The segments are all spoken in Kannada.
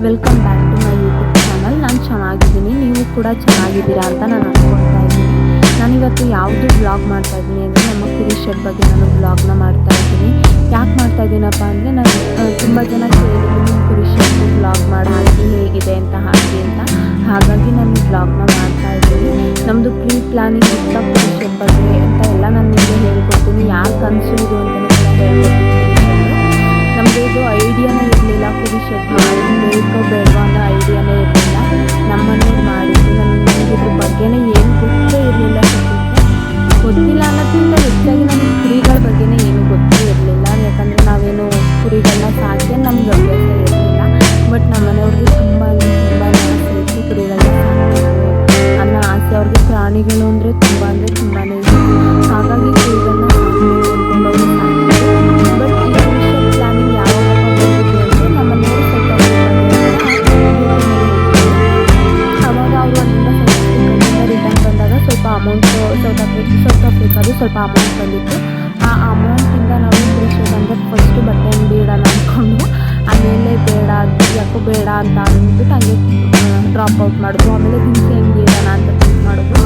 Welcome back to my YouTube channel. ನಾನು ಚೆನ್ನಾಗಿದ್ದೀನಿ, ನೀವು ಕೂಡ ಚೆನ್ನಾಗಿದ್ದೀರಾ ಅಂತ ನಾನು ಅಂದ್ಕೊಳ್ತಾ ಇದ್ದೀನಿ. ನಾನಿವತ್ತು ಯಾವುದು ಬ್ಲಾಗ್ ಮಾಡ್ತಾ ಇದ್ದೀನಿ ಅಂದರೆ ನಮ್ಮ ಕುರಿ ಶೆಡ್ ಬಗ್ಗೆ ನಾನು ಬ್ಲಾಗ್ನ ಮಾಡ್ತಾ ಇದ್ದೀನಿ. ಯಾಕೆ ಮಾಡ್ತಾ ಇದ್ದೀನಪ್ಪ ಅಂದರೆ ನಾನು ತುಂಬ ಜನ ಕೇಳಿದ್ದೀನಿ ಕುರಿ ಶೆಡ್ ಬ್ಲಾಗ್ ಮಾಡಿ ಹಾಕಿ ಹೇಗಿದೆ ಅಂತ ಹಾಕಿ ಅಂತ. ಹಾಗಾಗಿ ನಾನು ಬ್ಲಾಗ್ನ ಮಾಡ್ತಾ ಇದ್ದೀನಿ. ನಮ್ಮದು ಪ್ರೀ ಪ್ಲಾನಿಂಗ್ ಇತ್ತ ಕುರಿ ಶೆಡ್ ಬಗ್ಗೆ ಅಂತ ಎಲ್ಲ ನಾನು ನಿಮಗೆ ಹೇಳ್ಕೊಡ್ತೀನಿ. ಯಾಕೆ ಅನಿಸಿದ್ದು ಅಂತ ಹೇಳ್ಕೊಡ್ತೀನಿ. ನಮಗೆ ಇದು ಐಡಿಯಾನೇ ಇರಲಿಲ್ಲ, ಕುರಿ ಶೆಡ್ ಮಾಡಿ ಬೇಕೋ ಬೇಡವೋ ಅನ್ನೋ ಐಡಿಯಾನೇ ಇರಲಿಲ್ಲ. ನಮ್ಮನೇಲಿ ಮಾಡಿದ್ದು ನನಗೆ ಇದ್ರ ಬಗ್ಗೆನೇ ಏನು ಗೊತ್ತೇ ಇರಲಿಲ್ಲ. ಗೊತ್ತಿಲ್ಲ ಅನ್ನೋದ್ರಿಂದ ಹೆಚ್ಚಾಗಿ ನಮಗೆ ಕುರಿಗಳ ಬಗ್ಗೆನೇ ಏನು ಗೊತ್ತೇ ಇರಲಿಲ್ಲ. ಯಾಕಂದರೆ ನಾವೇನು ಕುರಿಗಳನ್ನ ಸಾಕಿ ನಮ್ಗೆ ಅಭ್ಯಾಸ ಇರಲಿಲ್ಲ. ಬಟ್ ನಮ್ಮ ಮನೆಯವ್ರಿಗೆ ತುಂಬ ಆಸೆ ಇತ್ತು ಕುರಿಗಳನ್ನ ಸಾಕಬೇಕು ಅನ್ನೋ ಆಸೆ. ಅವ್ರಿಗೆ ಪ್ರಾಣಿಗಳು ಅಂದರೆ ತುಂಬಾ ಇಷ್ಟ. ಹಾಗಾಗಿ ಕುರಿಗಳನ್ನ ಸಾಕಬೇಕು ಅಂದ್ಕೊಂಡು ಸಾಕಿದ್ರು. ಬಟ್ ಈ ಕುರಿ ಪ್ಲಾನಿಂಗ್ ಯಾವಾಗ ಬಂದಿದೆ ಅಂದರೆ ನಮ್ಮ ಮನೆಯವರು ಅವಾಗ ಅವರು ಅಲ್ಲಿಂದ ರಿಟರ್ನ್ ಬಂದಾಗ ಸ್ವಲ್ಪ ಅಮೌಂಟ್ ಸೌತ್ ಆಫ್ರಿಕಾದು ಸ್ವಲ್ಪ ಅಮೌಂಟ್ ಬಂದಿತ್ತು. ಆ ಅಮೌಂಟಿಂದ ನಾವು ಕುರಿ ಶೆಡ್ ಅಂದರೆ ಫಸ್ಟು ಬಟ್ಟೆ ಅಂಗಡಿ ಇಡೋಣ ಅಂದ್ಕೊಂಡು ಆಮೇಲೆ ಯಾಕೋ ಬೇಡ ಅಂತ ಅಂದ್ಬಿಟ್ಟು ಹಂಗೆ ಡ್ರಾಪ್ ಔಟ್ ಮಾಡಿದ್ರು. ಆಮೇಲೆ ದಿನಸಿ ಅಂಗಡಿ ಇಡೋಣ ಅಂತ ಥಿಂಕ್ ಮಾಡಿದ್ರು.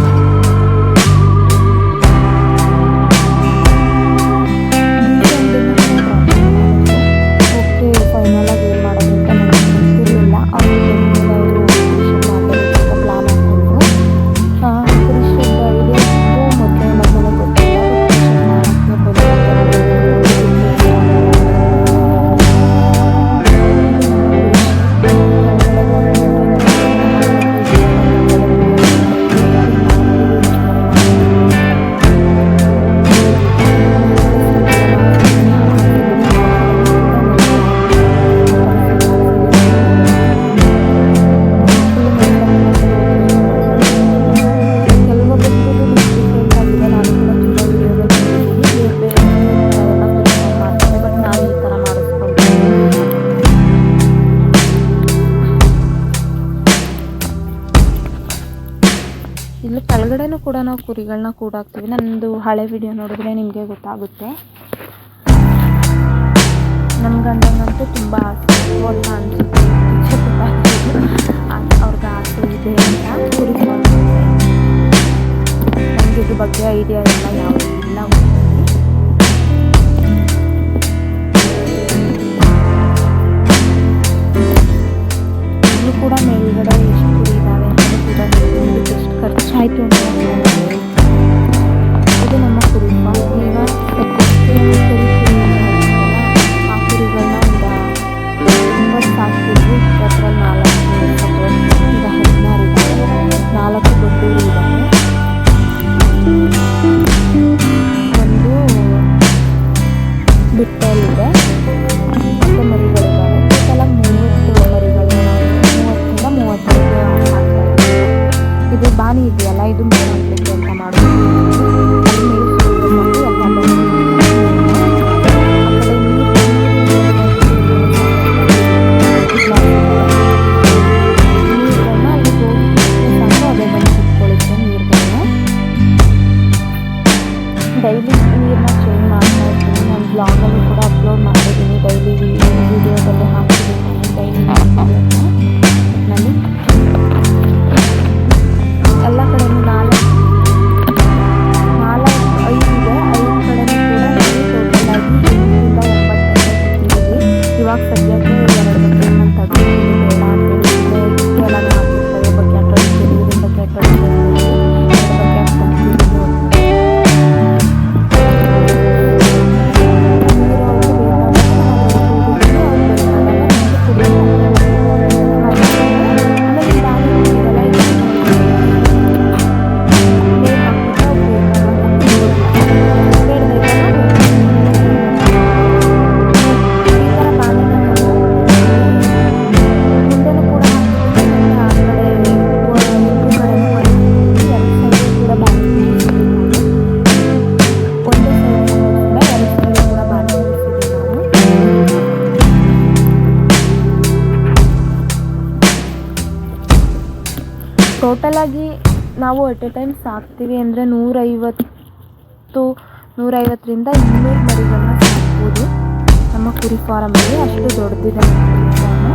ಓಕೆ, ಫೈನಲ್ ಆಗಿ ಏನು ಮಾಡೋದು ಅಂತ ನನಗೆ ಗೊತ್ತಿರಲಿಲ್ಲ. ಅವರು ಪ್ಲಾನ್ ಹಾಕಿದ್ರು. ಕುರಿ ಶೆಡ್ ಐಡಿಯಾ ಮೊದಲೇ ಗೊತ್ತಿಲ್ಲ. ಇಲ್ಲಿ ಕೆಳಗಡೆನೂ ಕೂಡ ನಾವು ಕುರಿಗಳನ್ನ ಕೂಡಾಕ್ತೀವಿ. ನನ್ನದು ಹಳೆ ವಿಡಿಯೋ ನೋಡಿದ್ರೆ ನಿಮಗೆ ಗೊತ್ತಾಗುತ್ತೆ. ನಮ್ಮ ಗಂಡಂಗಂತೂ ತುಂಬ ಆಸೆ ಅಂತ ಅನಿಸುತ್ತೆ. ಅವ್ರಿಗೆ ಆಸೆ ಇದೆ ಅಂತ ಕುರಿ ಮಾಡ್ತಾರೆ. ನಮಗೆ ಇದ್ರ ಬಗ್ಗೆ ಐಡಿಯಾ ಎಲ್ಲ ಯಾವುದೂ ಇಲ್ಲ. ಇಲ್ಲೂ ಕೂಡ ಮೇಲ್ಗಡೆ ಎಷ್ಟು ಕುರಿ ಇದ್ದಾವೆ ಅಂತ ಕೂಡ ಎಷ್ಟು ಖರ್ಚಾಯಿತು ಅಂತ ಇದು ನಮ್ಮ ಕುರಿ ಫಾರ್ಮ್. ಈಗ ಆ ಕುರಿಗಳನ್ನ ಒಂದು 20 ಸಾಕ್ತಿದ್ವಿ. ಅದರಲ್ಲಿ 4 ಈಗ 16 ಇದ್ದಾವೆ. 4 ದೊಡ್ಡೂರು ಇದ್ದಾವೆ, ಒಂದು ಬಿಟ್ಟಲ್ಲಿದೆ, ಮತ್ತು ಮರಿಗಳಿದ್ದಾವೆ. ಟೋಟಲ್ 30 ಮರಿಗಳನ್ನ 30ರಿಂದ 35 ಹಾಕ್ತಾ ಇದ್ದೀವಿ. ಇದು ಬಾನಿ ಇದೆಯಲ್ಲ, ಇದು ಮೇವು ಹಾಕಲಿಕ್ಕೆ ಅಂತ ಮಾಡೋದು. ಡೈಲಿ ನೀರನ್ನ ಚೇಂಜ್ ಮಾಡ್ತಾ ಇರ್ತೀನಿ. ನಾನು ಬ್ಲಾಗಲ್ಲಿ ಕೂಡ ಅಪ್ಲೋಡ್ ಮಾಡಿದ್ದೀನಿ. ಡೈಲಿ ವೀಡಿಯೋದಲ್ಲಿ ಹಾಕ್ತಿದ್ದೀನಿ ನಾನು ಡೈಲಿ ಒಟ್ಟಿನಲ್ಲಿ. ಎಲ್ಲ ಕಡೆಯೂ 4-5 ಇದೆ. 5 ಕಡೆಯೂ ಕೂಡ ಟೋಟಲ್ ಆಗಿ 8ರಿಂದ 9 ಇಟ್ಟಿದ್ದೀವಿ. ಇವಾಗ ಸದ್ಯಕ್ಕೆ 2 ಬಕೆಟ್ನ ತೆಗೆದಿದ್ದೀನಿ. ಬೇಡ ಅಂತೇಳಿ ಕೆಳಗೆ ಹಾಕಿರ್ತೇವೆ ಬಕೆಟ್ ಅಡಿಕೆ, ನೀರಿನ ಬಕೆಟ್ ಅಡಿಕೆ 2 ಬಕೆಟ್ ತಂದಿದ್ದೀನಿ. ಟೋಟಲಾಗಿ ನಾವು ಎಟ್ ಎ ಟೈಮ್ ಸಾಕ್ತೀವಿ ಅಂದರೆ 150ರಿಂದ 200 ಮರಿಗಳನ್ನ ಸಾಕ್ಬೋದು ನಮ್ಮ ಕುರಿ ಫಾರಮಲ್ಲಿ. ಅಷ್ಟು ದೊಡ್ಡದಿದೆ ನಮ್ಮ ಕುರಿ ಫಾರ್ಮು.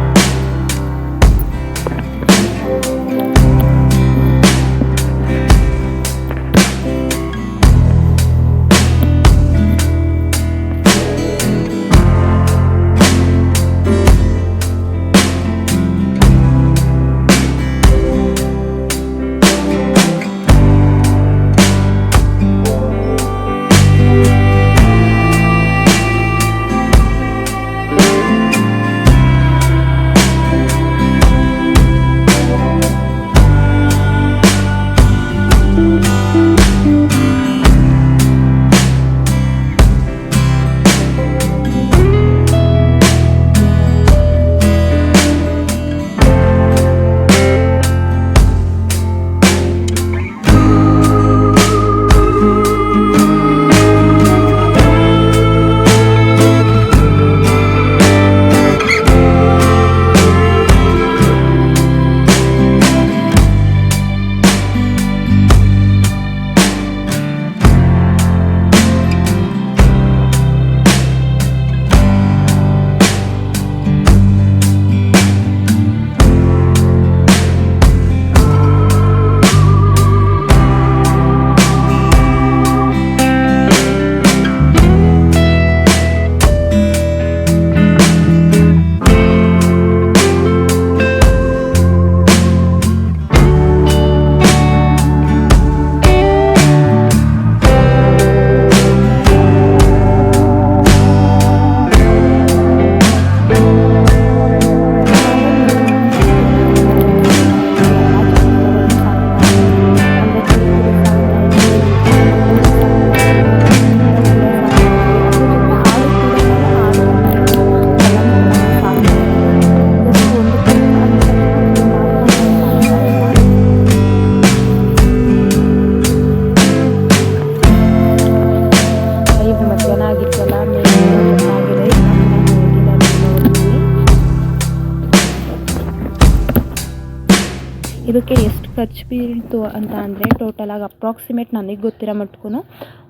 ಇದಕ್ಕೆ ಎಷ್ಟು ಖರ್ಚು ಬೀಳ್ತು ಅಂತ ಅಂದರೆ ಟೋಟಲಾಗಿ ಅಪ್ರಾಕ್ಸಿಮೇಟ್ ನನಗೆ ಗೊತ್ತಿರೋ ಮಟ್ಟಕ್ಕೂ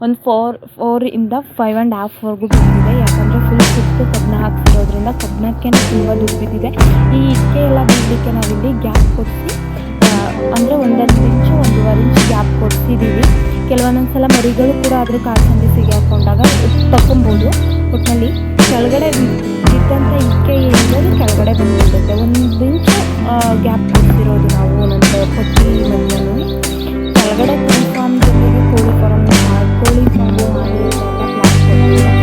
ಒಂದು 4 ಇಂದ 5.5 ಬಂದಿದೆ. ಯಾಕಂದರೆ ಫುಲ್ ಸುತ್ತು ಕಬ್ಬಣ ಹಾಕ್ಸಿರೋದ್ರಿಂದ ಕಬ್ಬಣಕ್ಕೆ ತುಂಬ ದುಡ್ಡು ಬಿದ್ದಿದೆ. ಈ ಇಕ್ಕೆ ಎಲ್ಲ ಬೀಳಲಿಕ್ಕೆ ನಾವಿಲ್ಲಿ ಗ್ಯಾಪ್ ಕೊಡಿಸಿ ಅಂದರೆ 1.5 ಇಂಚು 1.5 ಇಂಚ್ ಗ್ಯಾಪ್ ಕೊಡಿಸಿದ್ದೀವಿ. ಕೆಲವೊಂದೊಂದ್ಸಲ ಮರಿಗಳು ಕೂಡ ಅದ್ರ ಕಾಲ್ಸಂದಿ ಸಿಗಾಕೊಂಡಾಗ ತಗೊಬೋದು. ಒಟ್ಟಿನಲ್ಲಿ ಕೆಳಗಡೆ ಬಿದ್ದಂಥ ಇಕ್ಕೆ ಏನಿದೆ ಕೆಳಗಡೆ ಬಂದುಬಿಡುತ್ತೆ. 1 ಇಂಚು ಗ್ಯಾಪ್ ಕೊಡ್ತಿರೋದು ನಾವು ಒಂದೊಂದು ಕೊಚ್ಚಿ ಮಧ್ಯನೂ ಕೆಳಗಡೆ ಕೋಳಿ ಫಾರ್ಮ್ ಜೊತೆಗೆ ಕೋಳಿ ಫಾರ್ಮ್ ಮಾಡಿ ಅಂತ ಪ್ಲಾನ್ ಕೊಡ್ತೀವಿ.